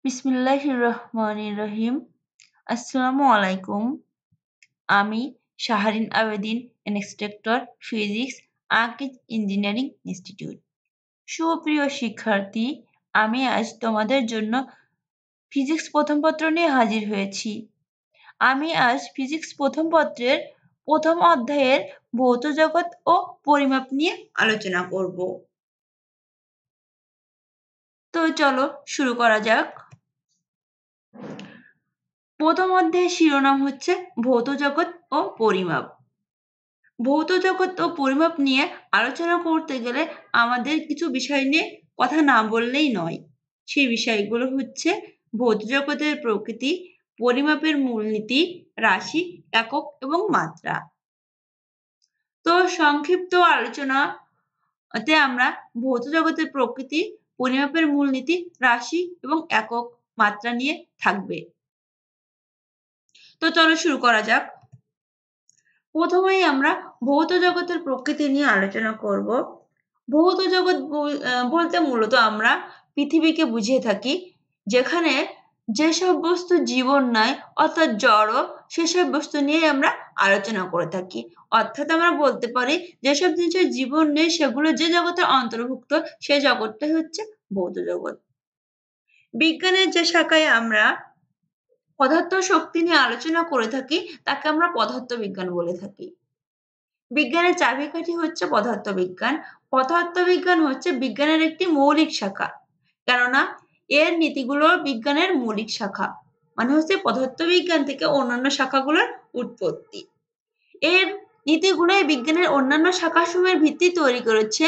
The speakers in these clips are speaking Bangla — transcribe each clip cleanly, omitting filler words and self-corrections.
বিসমিল্লাহির রহমানির রহিম। আসসালামু আলাইকুম। আমি Shahrin Abedin, instructor physics, Akij engineering institute. সুপ্রিয় শিক্ষার্থী, আমি আজ তোমাদের জন্য ফিজিক্স প্রথম পত্র নিয়ে হাজির হয়েছি। আমি আজ ফিজিক্স প্রথম পত্রের প্রথম অধ্যায়ের ভৌত জগৎ ও পরিমাপ নিয়ে আলোচনা করব। তো চলো শুরু করা যাক। প্রথম অধ্যায়ের শিরোনাম হচ্ছে ভৌত জগৎ ও পরিমাপ। ভৌত জগৎ ও পরিমাপ নিয়ে আলোচনা করতে গেলে আমাদের কিছু বিষয় নিয়ে কথা না বললেই নয়। সেই বিষয়গুলো হচ্ছে ভৌত জগতের প্রকৃতি, পরিমাপের মূলনীতি, রাশি, একক এবং মাত্রা। তো সংক্ষিপ্ত আলোচনাতে আমরা ভৌত জগতের প্রকৃতি, পরিমাপের মূলনীতি, রাশি এবং একক মাত্রা নিয়ে থাকবে। তো চলো শুরু করা যাক। প্রথমেই আমরা ভৌত জগতের প্রকৃতি নিয়ে আলোচনা করব। ভৌত জগৎ বলতে মূলত আমরা পৃথিবীকে বুঝিয়ে থাকি, যেখানে যেসব বস্তু জীবন নাই অর্থাৎ জড়, সেসব বস্তু নিয়ে আমরা আলোচনা করে থাকি। অর্থাৎ আমরা বলতে পারি যেসব জিনিসের জীবন নেই সেগুলো যে জগতের অন্তর্ভুক্ত, সেই জগৎটাই হচ্ছে ভৌত জগৎ। বিজ্ঞানের যে শাখায় আমরা পদার্থ শক্তি নিয়ে আলোচনা করে থাকি তাকে আমরা পদার্থবিজ্ঞান বলে থাকি। বিজ্ঞানের চাবিকাঠি হচ্ছে পদার্থবিজ্ঞান। পদার্থবিজ্ঞান হচ্ছে বিজ্ঞানের একটি মৌলিক শাখা, কেননা এর নীতিগুলো বিজ্ঞানের মৌলিক শাখা, মানে হচ্ছে পদার্থবিজ্ঞান থেকে অন্যান্য শাখাগুলোর উৎপত্তি। এর নীতিগুলোই বিজ্ঞানের অন্যান্য শাখাসমূহের ভিত্তি তৈরি করেছে।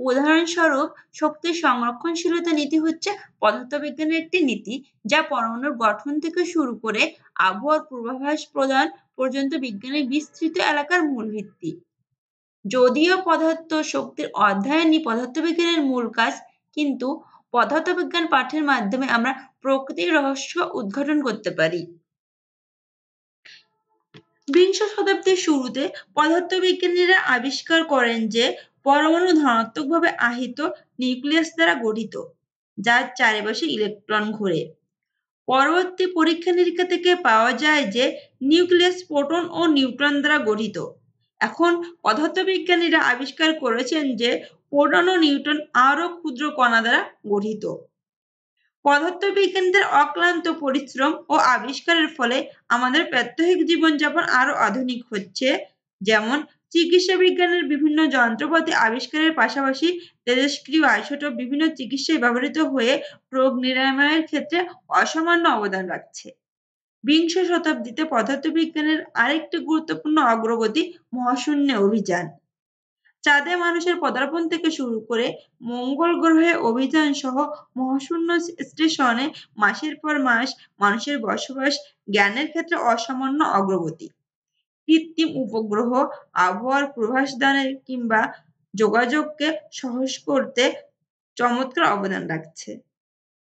উদাহরণস্বরূপ, শক্তির সংরক্ষণশীলতা নীতি হচ্ছে পদার্থবিজ্ঞানের একটি নীতি, যা পরমাণুর গঠন থেকে শুরু করে আবহাওয়ার পূর্বাভাস প্রদান পর্যন্ত বিজ্ঞানের বিস্তৃত এলাকার মূল ভিত্তি। যদিও পদার্থ শক্তির অধ্যয়নই পদার্থবিজ্ঞানের মূল কাজ, কিন্তু পদার্থবিজ্ঞান পাঠের মাধ্যমে আমরা প্রকৃতির রহস্য উদ্ঘাটন করতে পারি। বিংশ শতাব্দীর শুরুতে পদার্থবিজ্ঞানীরা আবিষ্কার করেন যে পরমাণু ধনাত্মকভাবে আহিত নিউক্লিয়াস দ্বারা গঠিত, যার চারিপাশে ইলেকট্রন ঘোরে। পরবর্তী পরীক্ষা নিরীক্ষা থেকে পাওয়া যায় যে নিউক্লিয়াস প্রোটন ও নিউট্রন দ্বারা গঠিত। এখন পদার্থবিজ্ঞানীরা আবিষ্কার করেছেন যে প্রোটন ও নিউট্রন আরও ক্ষুদ্র কণা দ্বারা গঠিত। পদার্থবিজ্ঞানীদের অক্লান্ত পরিশ্রম ও আবিষ্কারের ফলে আমাদের প্রাত্যহিক জীবনযাপন আরো আধুনিক হচ্ছে। যেমন চিকিৎসা বিজ্ঞানের বিভিন্ন যন্ত্রপাতি আবিষ্কারের পাশাপাশি তেজস্ক্রিয় আইসোটোপ বিভিন্ন চিকিৎসায় ব্যবহৃত হয়ে রোগ নিরাময়ের ক্ষেত্রে অসামান্য অবদান রাখছে। বিংশ শতাব্দীতে পদার্থবিজ্ঞানের আরেকটি গুরুত্বপূর্ণ অগ্রগতি মহাশূন্যে অভিযান। চাঁদে মানুষের পদার্পণ থেকে শুরু করে মঙ্গল গ্রহে অভিযান সহ মহাশূন্য স্টেশনে মাসের পর মাস মানুষের বসবাস জ্ঞানের ক্ষেত্রে অসামান্য অগ্রগতি। কৃত্রিম উপগ্রহ আবহাওয়ার পূর্বাভাসদানে কিংবা যোগাযোগকে সহজ করতে চমৎকার অবদান রাখছে।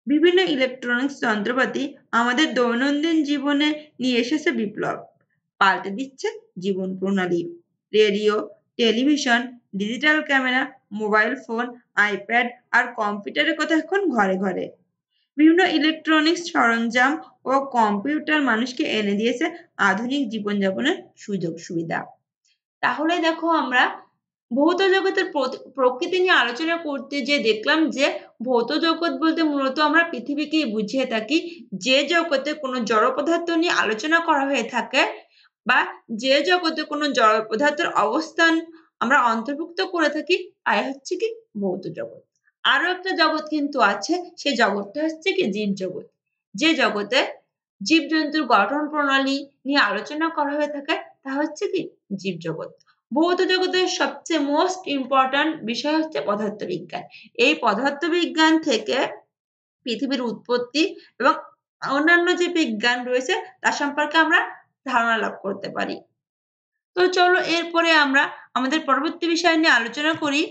বিভিন্ন ইলেকট্রনিক্স যন্ত্রপাতি আমাদের দৈনন্দিন জীবনে নিয়ে এসেছে বিপ্লব, পাল্টে দিচ্ছে জীবন প্রণালী। Radio, television, digital camera, mobile phone, iPad আর কম্পিউটারের কথা এখন ঘরে ঘরে। বিভিন্ন ইলেকট্রনিক্স সরঞ্জাম ও কম্পিউটার মানুষকে এনে দিয়েছে আধুনিক জীবনযাপনের সুযোগ সুবিধা। তাহলে দেখো, আমরা ভৌত জগতের প্রকৃতি নিয়ে আলোচনা করতে যে দেখলাম যে ভৌত জগৎ বলতে মূলত আমরা পৃথিবীকেই বুঝিয়ে থাকি, যে জগতে কোনো জড় পদার্থ নিয়ে আলোচনা করা হয়ে থাকে বা যে জগতে কোনো জড় পদার্থের অবস্থান আমরা অন্তর্ভুক্ত করে থাকি, তাই হচ্ছে কি ভৌত জগৎ। আরো একটা জগৎ কিন্তু আছে, সেই জগৎটা হচ্ছে কি জীব জগৎ, যে জগতে জীবজন্তুর গঠন প্রণালী নিয়ে আলোচনা করা হয়ে থাকে, তা হচ্ছে কি জীব জগৎ। ভৌত জগতের সবচেয়ে মোস্ট ইম্পর্ট্যান্ট বিষয় হচ্ছে পদার্থবিজ্ঞান। এই পদার্থবিজ্ঞান থেকে পৃথিবীর উৎপত্তি এবং অন্যান্য যে বিজ্ঞান রয়েছে তার সম্পর্কে আমরা ধারণা লাভ করতে পারি। তো চলো এরপরে আমরা আমাদের পরবর্তী বিষয় নিয়ে আলোচনা করি।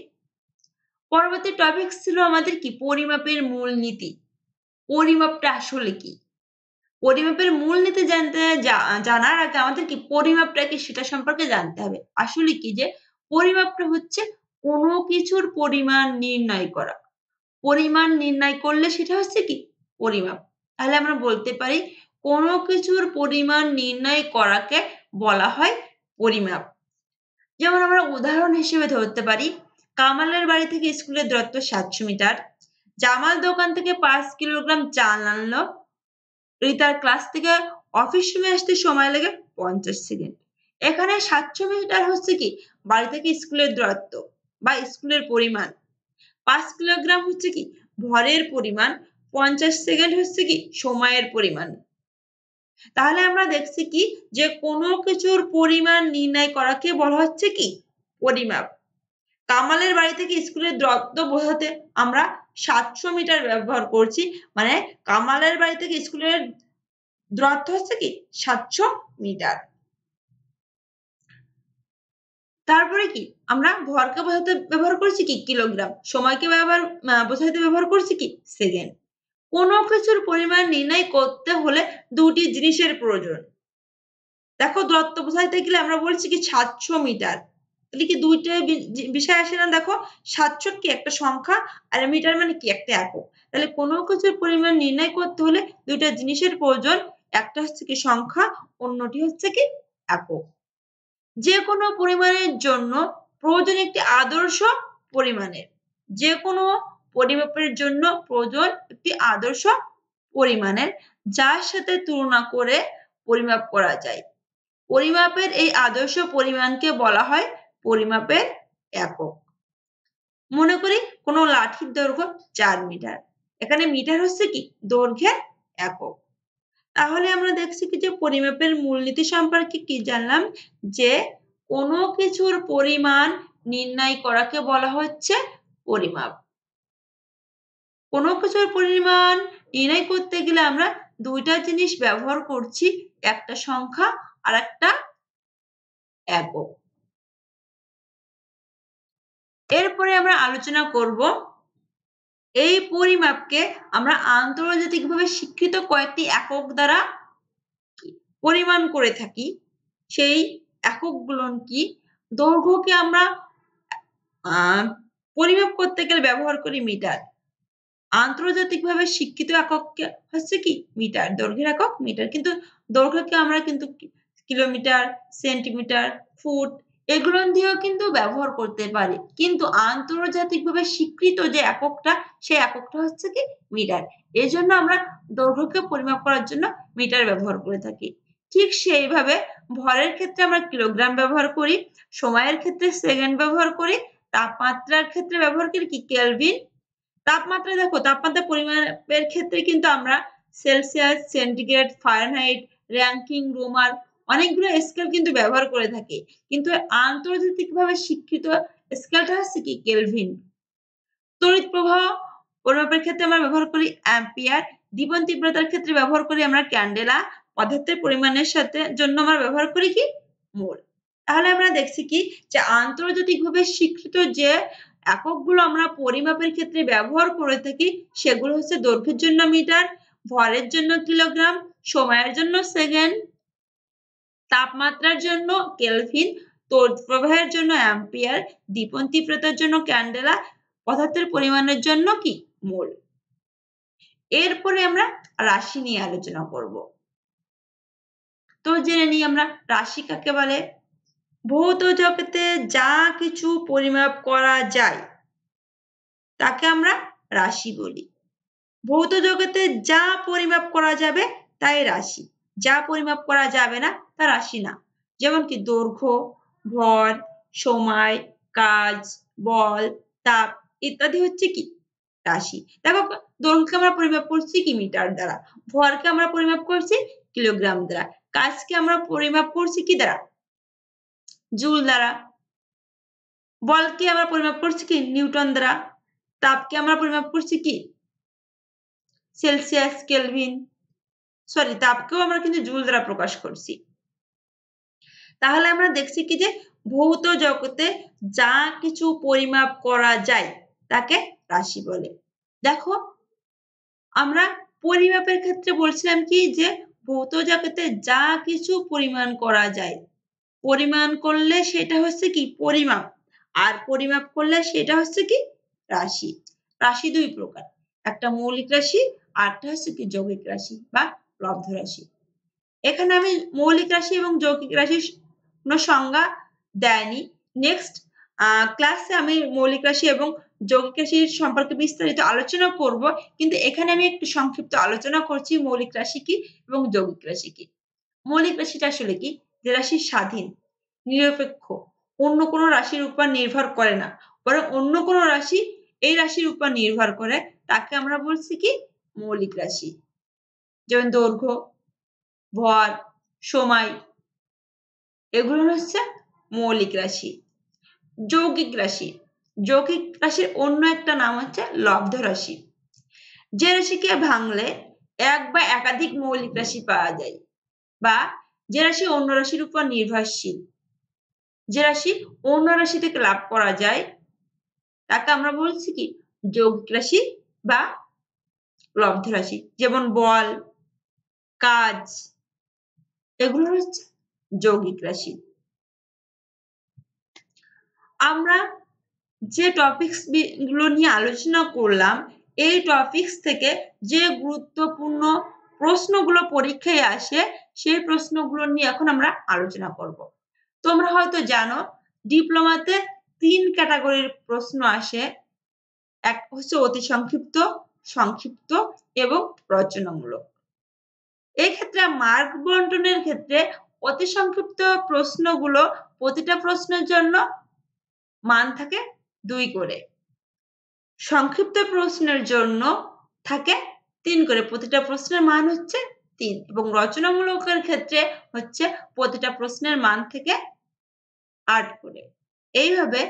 পরবর্তী টপিক ছিল আমাদের কি পরিমাপের মূলনীতি। পরিমাপটা আসলে কি? পরিমাপের মূলনীতি জানার আগে আমাদের কি পরিমাপটা কি সেটা সম্পর্কে জানতে হবে। আসলে কি যে পরিমাপটা হচ্ছে কোনো কিছুর পরিমাণ নির্ণয় করা। পরিমাণ নির্ণয় করলে সেটা হচ্ছে কি পরিমাপ। তাহলে আমরা বলতে পারি কোনো কিছুর পরিমাণ নির্ণয় করাকে বলা হয় পরিমাপ। যেমন আমরা উদাহরণ হিসেবে ধরতে পারি, কামালের বাড়ি থেকে স্কুলের দূরত্ব ৭০০ মিটার। জামাল দোকান থেকে ৫ কিলোগ্রাম চাল আনলো। রিতার ক্লাস থেকে অফিস রুমে আসতে সময় লাগে ৫০ সেকেন্ড। এখানে ৭০০ মিটার হচ্ছে কি বাড়ি থেকে স্কুলের দূরত্ব বা স্কুলের পরিমাণ। ৫ কিলোগ্রাম হচ্ছে কি ভরের পরিমাণ, ৫০ সেকেন্ড হচ্ছে কি সময়ের পরিমাণ। তাহলে আমরা দেখছি কি যে কোনো কিছুর পরিমাণ নির্ণয় করাকে বলা হচ্ছে কি পরিমাপ। কামালের বাড়ি থেকে স্কুলের দূরত্ব বোঝাতে আমরা ৭০০ মিটার ব্যবহার করছি, মানে কামালের বাড়ি থেকে স্কুলের দূরত্ব হচ্ছে কি ৭০০ মিটার। তারপরে কি আমরা ভরকে বোঝাতে ব্যবহার করছি কি কিলোগ্রাম, সময়কে বোঝাতে ব্যবহার করছি কি সেকেন্ড। কোনো কিছুর পরিমাণ নির্ণয় করতে হলে দুটি জিনিসের প্রয়োজন। দেখো দূরত্ব বোঝাইতে গেলে আমরা বলছি কি ৭০০ মিটার, তাহলে কি দুইটা বিষয় আসে না? দেখো ৭০০ কি একটা সংখ্যা আর মিটার মানে কি একটা একক। তাহলে কোনো কিছুর পরিমাণ নির্ণয় করতে হলে দুইটা জিনিসের প্রয়োজন, একটা হচ্ছে কি সংখ্যা, অন্যটি হচ্ছে কি একক। যে কোনো পরিমাণের জন্য প্রয়োজন একটি আদর্শ পরিমাণের। যে কোনো পরিমাপের জন্য প্রয়োজন একটি আদর্শ পরিমাণের, যার সাথে তুলনা করে পরিমাপ করা যায়। পরিমাপের এই আদর্শ পরিমাণকে বলা হয় পরিমাপের একক। মনে করি কোনো লাঠির দৈর্ঘ্য ৪ মিটার। এখানে মিটার হচ্ছে কি দৈর্ঘ্যের একক। তাহলে আমরা দেখছি কি যে পরিমাপের মূলনীতি সম্পর্কে কি জানলাম, যে কোনো কিছুর পরিমাণ নির্ণয় করাকে বলা হচ্ছে পরিমাপ। কোনো কিছুর পরিমাণ নির্ণয় করতে গেলে আমরা দুইটা জিনিস ব্যবহার করছি, একটা সংখ্যা আর একটা একক। এরপরে আমরা আলোচনা করব এই পরিমাপকে আমরা আন্তর্জাতিকভাবে স্বীকৃত কয়েকটি একক দ্বারা পরিমাণ করে থাকি। সেই এককগুলো কি? দৈর্ঘ্যকে আমরা পরিমাপ করতে গেলে ব্যবহার করি মিটার। আন্তর্জাতিকভাবে স্বীকৃত একক হচ্ছে কি মিটার, দৈর্ঘ্যের একক মিটার। কিন্তু দৈর্ঘ্যকে আমরা কিন্তু কিলোমিটার, সেন্টিমিটার, ফুট এগুলো দিয়েও কিন্তু ব্যবহার করতে পারি। কিন্তু আন্তর্জাতিকভাবে স্বীকৃত যে এককটা, সেই এককটা হচ্ছে কি মিটার। এজন্য আমরা দৈর্ঘ্যকে পরিমাপ করার জন্য মিটার ব্যবহার করে থাকি। ঠিক সেইভাবে ভরের ক্ষেত্রে আমরা কিলোগ্রাম ব্যবহার করি, সময়ের ক্ষেত্রে সেকেন্ড ব্যবহার করি, তাপমাত্রার ক্ষেত্রে ব্যবহার করি কি কেলভিন। তাপমাত্রা দেখো, তাপমাত্রা পরিমাপের ক্ষেত্রে কিন্তু আমরা সেলসিয়াস, সেন্টিগ্রেড, ফারেনহাইট, র‍্যাঙ্কিং, রোমার অনেকগুলো স্কেল কিন্তু ব্যবহার করে থাকি। কিন্তু আন্তর্জাতিকভাবে স্বীকৃত স্কেলটা হচ্ছে কি কেলভিন। তড়িৎ প্রবাহ পরিমাপের ক্ষেত্রে আমরা ব্যবহার করি অ্যাম্পিয়ার। দীপন তীব্রতার ক্ষেত্রে ব্যবহার করি আমরা ক্যান্ডেলা। পদার্থের পরিমাণের জন্য আমরা ব্যবহার করি কি মোল। তাহলে আমরা দেখছি কি যে আন্তর্জাতিকভাবে স্বীকৃত যে এককগুলো আমরা পরিমাপের ক্ষেত্রে ব্যবহার করে থাকি, সেগুলো হচ্ছে দৈর্ঘ্যের জন্য মিটার, ভরের জন্য কিলোগ্রাম, সময়ের জন্য সেকেন্ড, তাপমাত্রার জন্য কেলভিন, তড়িৎ প্রবাহের জন্য অ্যাম্পিয়ার, দীপন তীব্রতার জন্য ক্যান্ডেলা, পদার্থের পরিমাণের জন্য কি মোল। এরপরে আমরা রাশি নিয়ে আলোচনা করব। তো জেনে নিই আমরা রাশি কাকে বলে। ভৌত জগতে যা কিছু পরিমাপ করা যায় তাকে আমরা রাশি বলি। ভৌত জগতে যা পরিমাপ করা যাবে তাই রাশি, যা পরিমাপ করা যাবে না তা রাশি না। যেমন কি দৈর্ঘ্য, ভর, সময়, কাজ, বল, তাপ ইত্যাদি হচ্ছে কি রাশি। দেখো দৈর্ঘ্যকে আমরা পরিমাপ করছি কি মিটার দ্বারা, ভরকে আমরা পরিমাপ করছি কিলোগ্রাম দ্বারা, কাজকে আমরা পরিমাপ করছি কি দ্বারা জুল দ্বারা, বলকে আমরা পরিমাপ করছি কি নিউটন দ্বারা, তাপকে আমরা পরিমাপ করছি কি সেলসিয়াস, কেলভিন, তাপকেও আমরা কিন্তু জুল দ্বারা প্রকাশ করছি। তাহলে আমরা দেখছি কি যে ভৌত জগতে যা কিছু পরিমাপ করা যায় তাকে রাশি বলে। দেখো আমরা পরিমাপের ক্ষেত্রে বলছিলাম কি যে ভৌত জগতে যা কিছু পরিমাণ করা যায়, পরিমাণ করলে সেটা হচ্ছে কি পরিমাপ, আর পরিমাপ করলে সেটা হচ্ছে কি রাশি। রাশি দুই প্রকার, একটা মৌলিক রাশি আরেকটা হচ্ছে কি যৌগিক রাশি বা লব্ধ রাশি। এখানে আমি মৌলিক রাশি এবং যৌগিক রাশির কোনো সংজ্ঞা দেয়নি। নেক্সট ক্লাসে আমি মৌলিক রাশি এবং যৌগিক রাশির সম্পর্কে বিস্তারিত আলোচনা করব। কিন্তু এখানে আমি একটু সংক্ষিপ্ত আলোচনা করছি মৌলিক রাশি কি এবং যৌগিক রাশি কি। মৌলিক রাশিটা আসলে কি? যে রাশি স্বাধীন, নিরপেক্ষ, অন্য কোনো রাশির উপর নির্ভর করে না, বরং অন্য কোনো রাশি এই রাশির উপর নির্ভর করে, তাকে আমরা বলছি কি? মৌলিক রাশি। যেমন দৈর্ঘ্য, ভর, সময়, এগুলো হচ্ছে মৌলিক রাশি। যৌগিক রাশি, যৌগিক রাশির অন্য একটা নাম হচ্ছে লব্ধ রাশি। যে রাশিকে ভাঙলে এক বা একাধিক মৌলিক রাশি পাওয়া যায়, বা যে রাশি অন্য রাশির উপর নির্ভরশীল, যে রাশি অন্য রাশি থেকে লাভ করা যায়, তাকে আমরা বলছি কি? যৌগিক রাশি বা লব্ধ রাশি। যেমন বল, কাজ, এগুলো হচ্ছে যৌগিক রাশি। আমরা যে টপিকস গুলো নিয়ে আলোচনা করলাম, এই টপিকস থেকে যে গুরুত্বপূর্ণ প্রশ্নগুলো পরীক্ষায় আসে, সেই প্রশ্নগুলো নিয়ে এখন আমরা আলোচনা করব। তোমরা হয়তো জানো ডিপ্লোমাতে 3 ক্যাটাগরির প্রশ্ন আসে। এক হচ্ছে অতি সংক্ষিপ্ত, সংক্ষিপ্ত এবং রচনামূলক। এই ক্ষেত্রে মার্ক বন্টনের ক্ষেত্রে অতি সংক্ষিপ্ত প্রশ্নগুলো প্রতিটা প্রশ্নের জন্য মান থাকে 2 করে। সংক্ষিপ্ত প্রশ্নের জন্য থাকে 3 করে। প্রতিটা প্রশ্নের মান হচ্ছে 3 এবং রচনামূলকের ক্ষেত্রে হচ্ছে প্রতিটা প্রশ্নের মান থেকে 8 করে। এইভাবে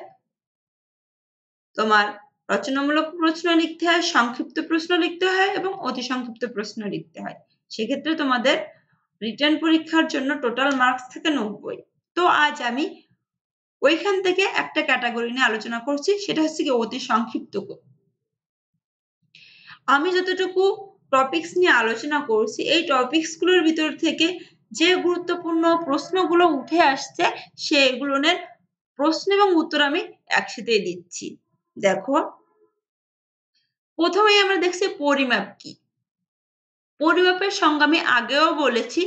তোমার রচনামূলক প্রশ্ন লিখতে হয়, সংক্ষিপ্ত প্রশ্ন লিখতে হয় এবং অতি সংক্ষিপ্ত প্রশ্ন লিখতে হয়। সেক্ষেত্রে তোমাদের রিটেন পরীক্ষার জন্য টোটাল মার্কস থাকে 90। তো আজ আমি ওইখান থেকে একটা ক্যাটাগরি নিয়ে আলোচনা করছি, সেটা হচ্ছে কি অতি সংক্ষিপ্ত। আমি যতটুকু টপিকস নিয়ে আলোচনা করছি, এই টপিকস গুলোর ভিতর থেকে যে গুরুত্বপূর্ণ প্রশ্নগুলো উঠে আসছে, সেগুলোর প্রশ্ন এবং উত্তর আমি একসাথে দিচ্ছি। দেখো, প্রথমেই আমরা দেখছি পরিমাপ কি। পরিমাপের সংজ্ঞা আমি আগেও বলেছি,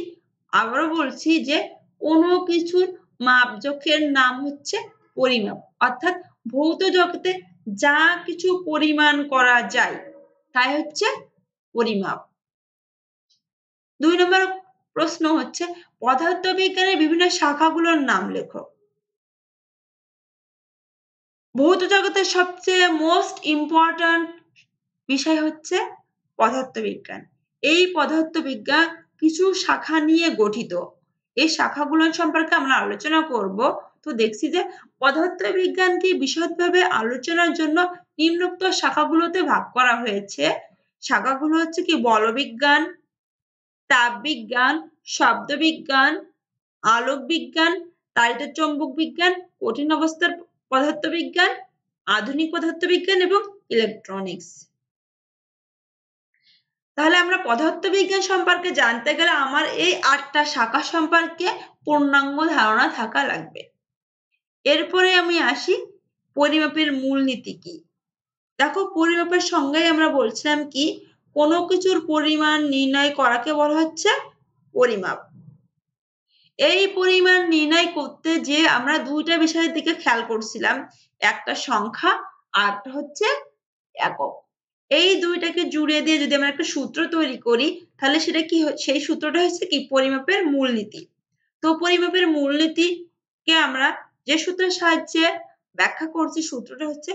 আবারও বলছি যে কোনো কিছুর মাপজোখের নাম হচ্ছে পরিমাপ। অর্থাৎ ভৌত জগতে যা কিছু পরিমাণ করা যায় তাই হচ্ছে পরিমাপ। 2 নম্বর প্রশ্ন হচ্ছে পদার্থবিজ্ঞানের বিভিন্ন শাখাগুলোর নাম লেখো। ভৌত জগতের সবচেয়ে মোস্ট ইম্পর্ট্যান্ট বিষয় হচ্ছে পদার্থবিজ্ঞান। এই পদার্থবিজ্ঞান কিছু শাখা নিয়ে গঠিত। এই শাখাগুলো সম্পর্কে আমরা আলোচনা করব। তো দেখছি যে পদার্থবিজ্ঞানকে বিশদভাবে আলোচনার জন্য নিম্নোক্ত শাখাগুলোতে ভাগ করা হয়েছে। শাখাগুলো হচ্ছে কি বলবিজ্ঞান, তাপবিজ্ঞান, শব্দবিজ্ঞান, আলোক বিজ্ঞান, তাড়িত চৌম্বক বিজ্ঞান, কঠিন অবস্থার পদার্থবিজ্ঞান, আধুনিক পদার্থবিজ্ঞান এবং ইলেকট্রনিক্স। তাহলে আমরা পদার্থবিজ্ঞান সম্পর্কে জানতে গেলে আমার এই 8টা শাখা সম্পর্কে পূর্ণাঙ্গ ধারণা থাকা লাগবে। এরপরে আমি আসি পরিমাপের মূলনীতি কি। দেখো, পরিমাপের সংজ্ঞায় আমরা বলছিলাম কি, কোনো কিছুর পরিমাণ নির্ণয় করাকে বলা হচ্ছে পরিমাপ। এই পরিমাণ নির্ণয় করতে যে আমরা 2টা বিষয়ের দিকে খেয়াল করছিলাম, একটা সংখ্যা আর একটা হচ্ছে একক। এই 2টাকে জুড়ে দিয়ে যদি আমরা একটা সূত্র তৈরি করি, তাহলে সেটা কি, সেই সূত্রটা হচ্ছে কি পরিমাপের মূলনীতি। তো পরিমাপের মূলনীতিকে আমরা যে সূত্রের সাহায্যে ব্যাখ্যা করছি, সূত্রটা হচ্ছে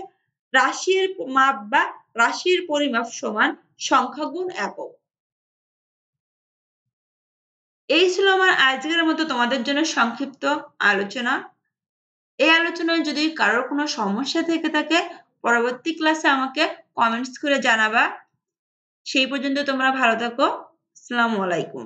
রাশির মাপ বা রাশির পরিমাপ সমান সংখ্যা গুণ একক। এই ছিল আমার আজকের মতো তোমাদের জন্য সংক্ষিপ্ত আলোচনা। এই আলোচনায় যদি কারোর কোনো সমস্যা থেকে থাকে, পরবর্তী ক্লাসে আমাকে কমেন্টস করে জানাবা। সেই পর্যন্ত তোমরা ভালো থাকো। আসসালামু আলাইকুম।